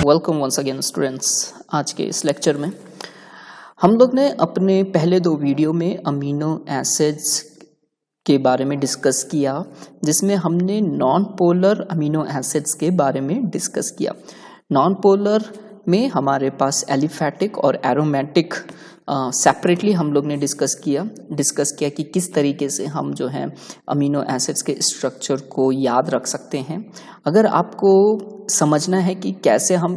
Welcome once again students. आज के इस लेक्चर में हम लोग ने अपने पहले दो वीडियो में अमीनो एसिड्स के बारे में डिस्कस किया, जिसमें हमने नॉन पोलर अमीनो एसिड्स के बारे में डिस्कस किया। नॉन पोलर में हमारे पास एलिफैटिक और एरोमेटिक सेपरेटली हम लोग ने डिस्कस किया कि किस तरीके से हम जो है अमीनो एसिड्स के स्ट्रक्चर को याद रख सकते हैं। अगर आपको समझना है कि कैसे हम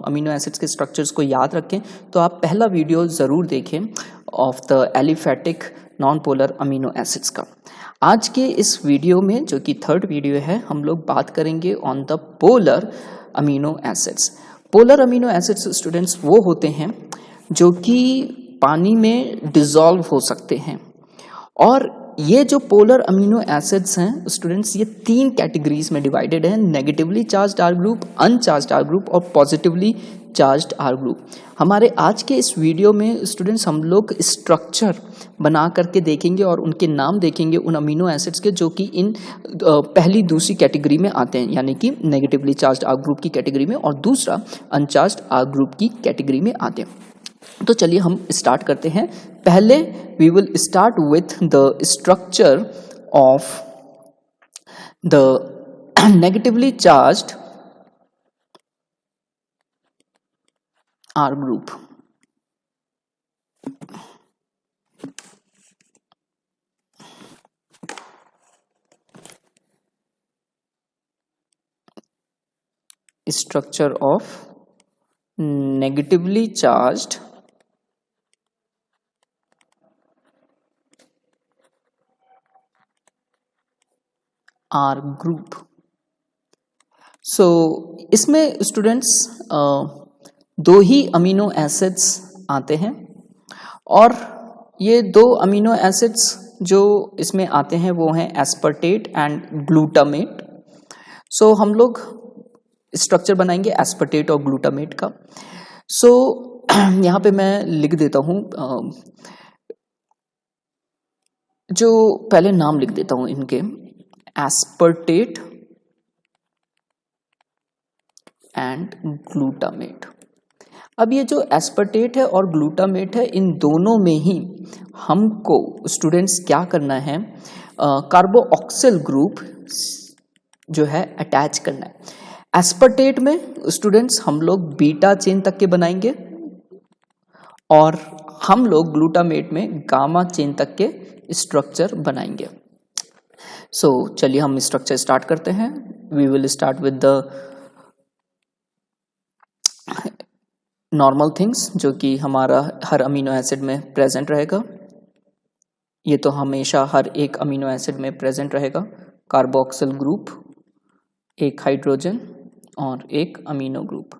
अमीनो एसिड्स के स्ट्रक्चर्स को याद रखें, तो आप पहला वीडियो ज़रूर देखें of the aliphatic non polar amino acids का। आज के इस वीडियो में, जो कि थर्ड वीडियो है, हम लोग बात करेंगे on the polar amino acids. Polar amino acids students वो होते हैं जो कि पानी में डिसॉल्व हो सकते हैं, और ये जो पोलर अमीनो एसिड्स हैं स्टूडेंट्स, ये तीन कैटेगरीज में डिवाइडेड है: negatively charged R group, uncharged R group और पॉजिटिवली चार्ज्ड आर ग्रुप। हमारे आज के इस वीडियो में स्टूडेंट्स हम लोग स्ट्रक्चर बना करके देखेंगे और उनके नाम देखेंगे उन अमीनो एसिड्स के जो कि इन पहली दूसरी कैटेगरी में आते हैं, यानी कि नेगेटिवली चार्ज्ड आर ग्रुप की कैटेगरी में, और दूसरा अनचार्ज्ड आर ग्रुप की कैटेगरी में आते हैं। तो चलिए हम स्टार्ट करते हैं। पहले we will start with the structure of the negatively charged R group. Structure of negatively charged R group। So इसमें स्टूडेंट्स दो ही अमीनो एसिड्स आते हैं, और ये दो अमीनो एसिड्स जो इसमें आते हैं वो हैं एस्पर्टेट एंड ग्लूटामेट। सो हम लोग स्ट्रक्चर बनाएंगे एस्पर्टेट और ग्लूटामेट का। सो यहाँ पे मैं लिख देता हूँ, जो पहले नाम लिख देता हूँ इनके, एस्पर्टेट एंड ग्लूटामेट। अब ये जो एस्पर्टेट है और ग्लूटामेट है, इन दोनों में ही हमको स्टूडेंट्स क्या करना है, कार्बोक्सिल ग्रुप जो है अटैच करना है। एस्पर्टेट में स्टूडेंट्स हम लोग बीटा चेन तक के बनाएंगे, और हम लोग ग्लूटामेट में गामा चेन तक के स्ट्रक्चर बनाएंगे। सो चलिए हम स्ट्रक्चर स्टार्ट करते हैं। We will start with the normal things जो कि हमारा हर अमीनो एसिड में प्रेजेंट रहेगा। ये तो हमेशा हर एक अमीनो एसिड में प्रेजेंट रहेगा। कार्बोक्सिल ग्रुप, एक हाइड्रोजन और एक अमीनो ग्रुप।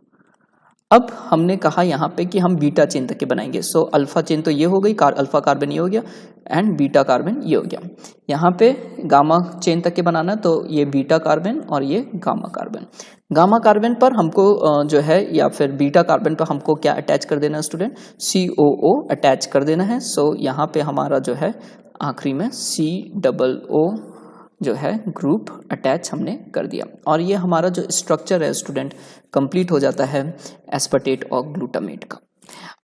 अब हमने कहा यहाँ पे कि हम बीटा चेन तक के बनाएंगे। सो अल्फा चेन तो ये हो गई, अल्फा कार्बन ये हो गया, एंड बीटा कार्बन ये हो गया। यहाँ पे गामा चेन तक के बनाना, तो ये बीटा कार्बन और ये गामा कार्बन। गामा कार्बन पर हमको जो है, या फिर बीटा कार्बन पर हमको क्या अटैच कर देना है स्टूडेंट, COO अटैच कर देना है। सो यहाँ पे हमारा जो है आखिरी में COO जो है ग्रुप अटैच हमने कर दिया, और ये हमारा जो स्ट्रक्चर है स्टूडेंट कंप्लीट हो जाता है एस्पर्टेट और ग्लूटामेट का।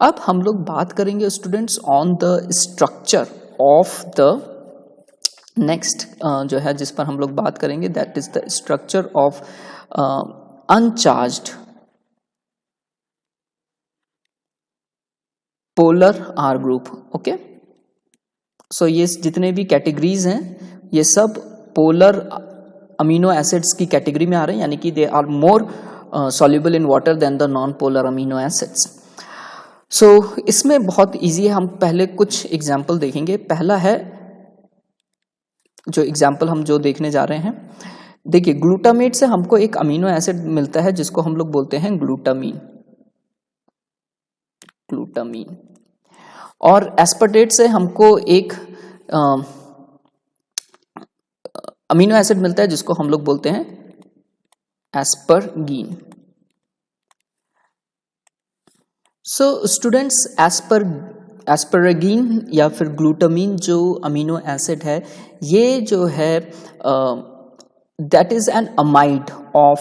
अब हम लोग बात करेंगे students on the structure of the next जो है जिस पर हम लोग बात करेंगे, that is the structure of uncharged polar R group. Okay, so ये जितने भी कैटेगरीज हैं ये सब पोलर अमीनो एसिड्स की कैटेगरी में आ रहे हैं, यानी कि they are more soluble in water than the non polar amino acids. So इसमें बहुत इजी है, हम पहले कुछ एग्जाम्पल देखेंगे। पहला है जो एग्जाम्पल हम जो देखने जा रहे हैं, देखिए ग्लूटामेट से हमको एक अमीनो एसिड मिलता है जिसको हम लोग बोलते हैं ग्लूटामीन, और एस्पर्टेट से हमको एक अमीनो एसिड मिलता है जिसको हम लोग बोलते हैं एस्परगीन। सो स्टूडेंट्स एस्परगीन या फिर ग्लूटामीन जो अमीनो एसिड है, ये जो है that is an amide of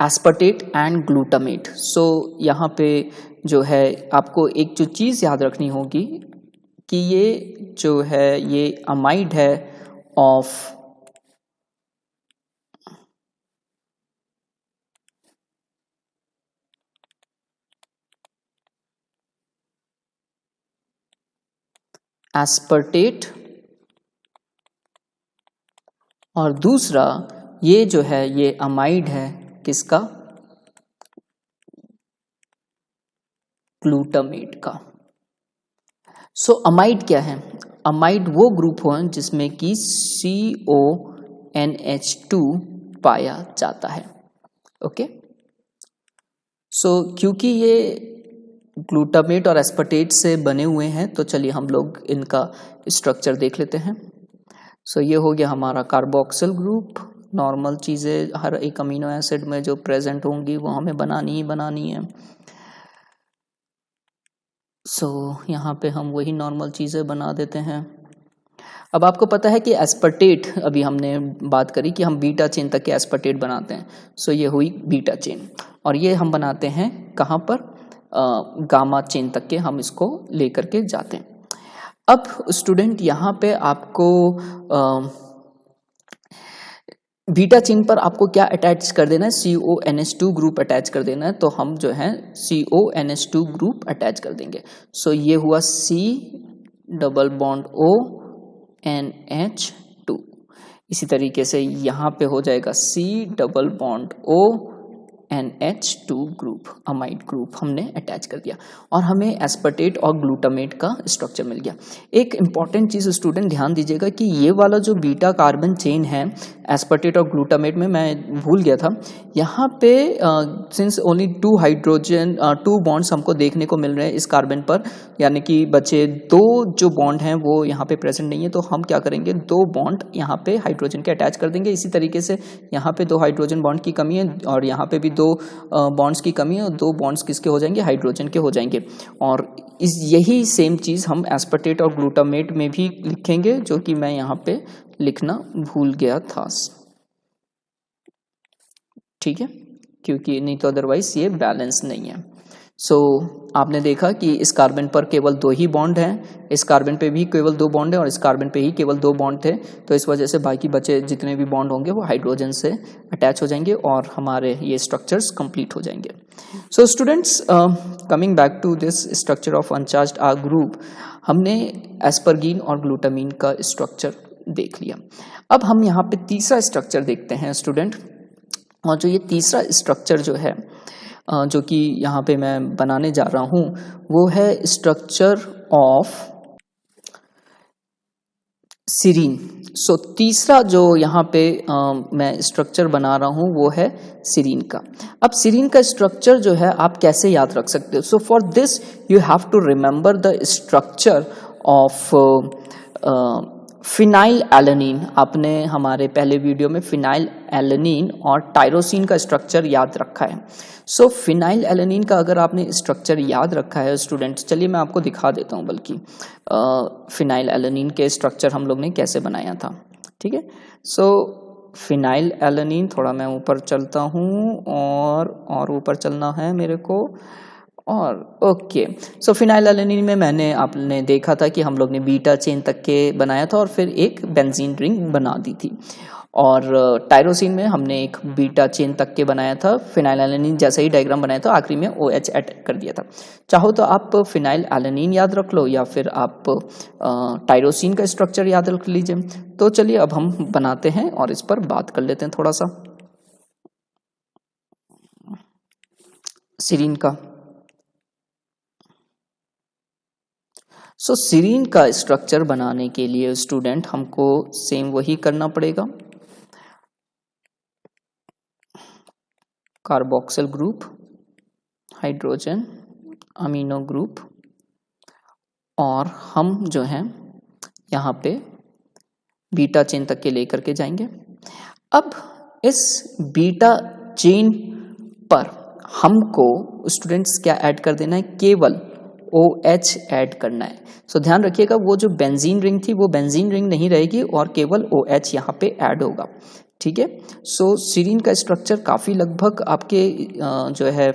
aspartate and glutamate. So यहाँ पे जो है आपको एक जो चीज़ याद रखनी होगी कि ये जो है ये अमाइड है ऑफ एस्पर्टेट, और दूसरा ये जो है ये अमाइड है किसका, ग्लूटामेट का। सो अमाइड क्या है, अमाइड वो ग्रुप हो जिसमें कि CONH2 पाया जाता है। ओके, सो क्योंकि ये ग्लूटामेट और एस्पर्टेट से बने हुए हैं तो चलिए हम लोग इनका स्ट्रक्चर देख लेते हैं। सो ये हो गया हमारा कार्बोक्सिल ग्रुप। नॉर्मल चीज़ें हर एक अमीनो एसिड में जो प्रेजेंट होंगी वो हमें बनानी ही बनानी है। सो यहाँ पे हम वही नॉर्मल चीज़ें बना देते हैं। अब आपको पता है कि एस्पर्टेट, अभी हमने बात करी कि हम बीटा चेन तक के एस्पर्टेट बनाते हैं। सो ये हुई बीटा चेन, और ये हम बनाते हैं कहाँ पर, गामा चेन तक के हम इसको लेकर के जाते हैं। अब स्टूडेंट यहाँ पे आपको बीटा चेन पर आपको क्या अटैच कर देना है, CONH2 ग्रुप अटैच कर देना है। तो हम जो है CONH2 ग्रुप अटैच कर देंगे। सो ये हुआ C डबल बॉन्ड ONH2। इसी तरीके से यहाँ पे हो जाएगा C double bond ONH2 group, amide group हमने अटैच कर दिया, और हमें एस्पर्टेट और ग्लूटामेट का स्ट्रक्चर मिल गया। एक इंपॉर्टेंट चीज़ स्टूडेंट ध्यान दीजिएगा कि ये वाला जो बीटा कार्बन चेन है एस्पर्टेट और ग्लूटामेट में, मैं भूल गया था यहाँ पे, सिंस ओनली 2 हाइड्रोजन 2 बॉन्ड्स हमको देखने को मिल रहे हैं इस कार्बन पर, यानी कि बचे 2 जो बॉन्ड हैं वो यहाँ पे प्रेजेंट नहीं है। तो हम क्या करेंगे, 2 बॉन्ड यहाँ पे हाइड्रोजन के अटैच कर देंगे। इसी तरीके से यहाँ पे 2 हाइड्रोजन बॉन्ड की कमी है और यहाँ पे भी 2 बॉन्ड्स की कमी है, और 2 बॉन्ड्स किसके हो जाएंगे, हाइड्रोजन के हो जाएंगे। और यही सेम चीज़ हम एस्पर्टेट और ग्लूटामेट में भी लिखेंगे, जो कि मैं यहाँ पे लिखना भूल गया था। ठीक है, क्योंकि नहीं तो अदरवाइज ये बैलेंस नहीं है। सो आपने देखा कि इस कार्बन पर केवल 2 ही बॉन्ड हैं, इस कार्बन पे भी केवल 2 बॉन्ड है, और इस कार्बन पे ही केवल 2 बॉन्ड थे। तो इस वजह से बाकी बचे जितने भी बॉन्ड होंगे वो हाइड्रोजन से अटैच हो जाएंगे और हमारे ये स्ट्रक्चर्स कंप्लीट हो जाएंगे। So students, coming back to this structure of uncharged R group, हमने एस्परगिन और ग्लूटामीन का स्ट्रक्चर देख लिया। अब हम यहाँ पे तीसरा स्ट्रक्चर देखते हैं स्टूडेंट, और जो ये तीसरा स्ट्रक्चर जो है जो कि यहाँ पे मैं बनाने जा रहा हूँ वो है स्ट्रक्चर ऑफ सीरीन। सो तीसरा जो यहाँ पे मैं स्ट्रक्चर बना रहा हूँ वो है सीरीन का। अब सीरीन का स्ट्रक्चर जो है आप कैसे याद रख सकते हो, so for this you have to remember the structure of phenylalanine. आपने हमारे पहले वीडियो में फिनाइल एलेनिन और टायरोसिन का स्ट्रक्चर याद रखा है। सो फिनाइल एलेनिन का अगर आपने स्ट्रक्चर याद रखा है स्टूडेंट्स, चलिए मैं आपको दिखा देता हूँ बल्कि फिनाइल एलेनिन के स्ट्रक्चर हम लोग ने कैसे बनाया था। ठीक है, सो फिनाइल एलेनिन, थोड़ा मैं ऊपर चलता हूँ और ऊपर चलना है मेरे को, और ओके। सो फिनाइल एलेनिन में मैंने आपने देखा था कि हम लोग ने बीटा चेन तक के बनाया था और फिर एक बेंजीन रिंग बना दी थी, और टायरोसिन में हमने एक बीटा चेन तक के बनाया था। फिनाइल एलेनिन जैसा ही डायग्राम बनाया था, आखिरी में OH ऐड कर दिया था। चाहो तो आप फिनाइल एलेनिन याद रख लो या फिर आप टायरोसिन का स्ट्रक्चर याद रख लीजिए। तो चलिए अब हम बनाते हैं और इस पर बात कर लेते हैं थोड़ा सा सीरीन का। सो सीरीन का स्ट्रक्चर बनाने के लिए स्टूडेंट हमको सेम वही करना पड़ेगा, carboxyl group, hydrogen, amino group, और हम जो हैं यहाँ पे बीटा चेन तक के लेकर के जाएंगे। अब इस बीटा चेन पर हमको स्टूडेंट्स क्या ऐड कर देना है, केवल OH ऐड करना है। सो ध्यान रखिएगा वो जो बेंजीन रिंग थी वो बेंजीन रिंग नहीं रहेगी और केवल OH यहाँ पे ऐड होगा। ठीक है। सो सीरीन का स्ट्रक्चर काफ़ी लगभग आपके जो है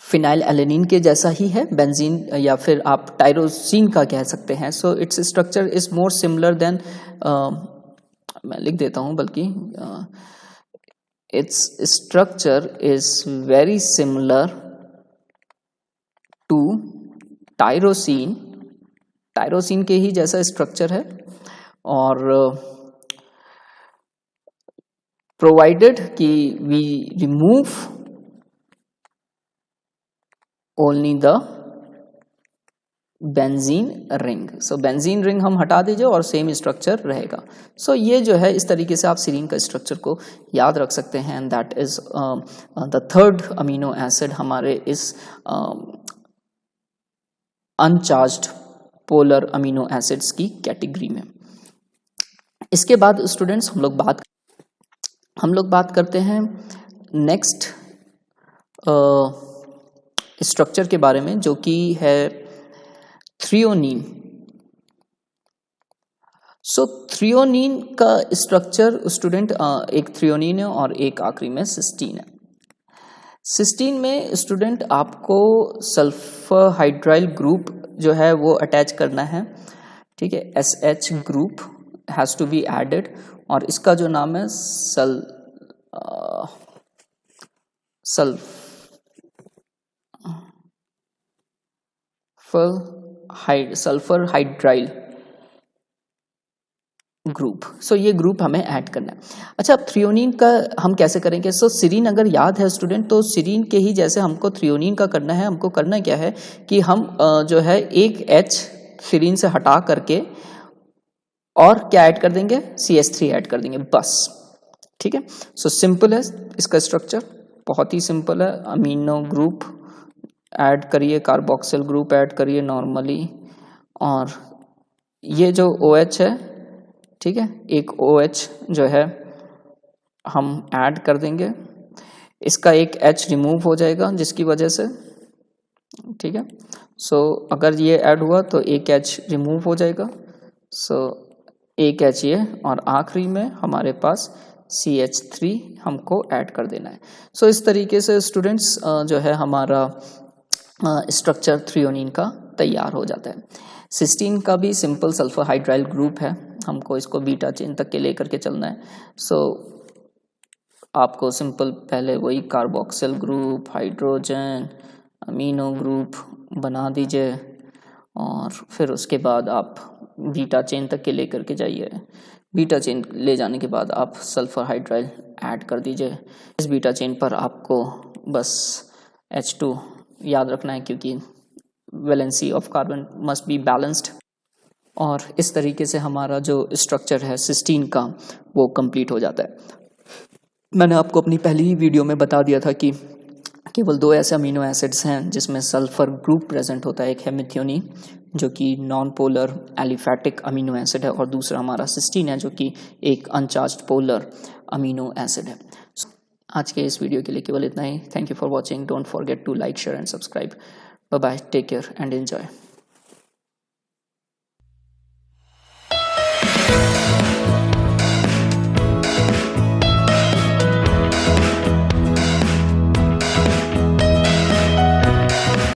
फिनाइल एलेनिन के जैसा ही है, बेंजीन या फिर आप टायरोसिन का कह सकते हैं। So its structure is more similar than, मैं लिख देता हूँ बल्कि, its structure is very similar to tyrosine, tyrosine के ही जैसा स्ट्रक्चर है। और प्रोवाइडेड कि we remove only the benzene ring. So benzene ring हम हटा दीजिए और सेम स्ट्रक्चर रहेगा। सो ये जो है इस तरीके से आप सीरीन का स्ट्रक्चर को याद रख सकते हैं। And that is the third amino acid हमारे इस अनचार्ज्ड पोलर अमीनो एसिड्स की कैटेगरी में। इसके बाद स्टूडेंट्स हम लोग बात करते हैं नेक्स्ट स्ट्रक्चर के बारे में, जो कि है थ्रियोनीन। सो थ्रियोनीन का स्ट्रक्चर स्टूडेंट, एक थ्रियोनीन है और एक आखिरी में सिस्टीन है। सिस्टीन में स्टूडेंट आपको सल्फर हाइड्राइल ग्रुप जो है वो अटैच करना है, ठीक है। SH group has to be added और इसका जो नाम है सल्फर हाइड्राइल ग्रुप। सो ये ग्रुप हमें ऐड करना है। अच्छा, अब थ्रियोनीन का हम कैसे करेंगे? सो सीरीन अगर याद है स्टूडेंट, तो सीरीन के ही जैसे हमको थ्रियोनीन का करना है। हमको करना क्या है कि हम जो है एक H सीरीन से हटा करके और क्या ऐड कर देंगे, CH3 ऐड कर देंगे, बस, ठीक है। सो सिंपल है इसका स्ट्रक्चर, बहुत ही सिंपल है। अमीनो ग्रुप ऐड करिए, कार्बोक्सिल ग्रुप ऐड करिए नॉर्मली, और ये जो OH है, ठीक है, एक OH जो है हम ऐड कर देंगे। इसका एक H रिमूव हो जाएगा जिसकी वजह से, ठीक है। सो अगर ये ऐड हुआ तो एक H रिमूव हो जाएगा। सो एक H ये, और आखिरी में हमारे पास CH3 हमको ऐड कर देना है। सो इस तरीके से स्टूडेंट्स जो है हमारा स्ट्रक्चर थ्रियोनीन का तैयार हो जाता है। सिस्टीन का भी सिंपल सल्फर हाइड्राइल ग्रुप है, हमको इसको बीटा चेन तक के लेकर के चलना है। सो आपको सिंपल पहले वही carboxyl group, hydrogen, amino group बना दीजिए और फिर उसके बाद आप बीटा चेन तक के लेकर के जाइए। बीटा चेन ले जाने के बाद आप सल्फर हाइड्राइल ऐड कर दीजिए। इस बीटा चेन पर आपको बस H2 याद रखना है, क्योंकि valency of carbon must be balanced. और इस तरीके से हमारा जो स्ट्रक्चर है सिस्टीन का वो कंप्लीट हो जाता है। मैंने आपको अपनी पहली वीडियो में बता दिया था कि केवल 2 ऐसे अमीनो एसिड्स हैं जिसमें सल्फर ग्रुप प्रेजेंट होता है। एक है मिथियोनीन जो कि non polar aliphatic amino acid है, और दूसरा हमारा सिस्टीन है जो कि एक अनचार्ज्ड पोलर अमीनो एसिड है। आज के इस वीडियो के लिए केवल इतना ही। Thank you for watching. Don't forget to like, share and subscribe. Bye bye, take care and enjoy.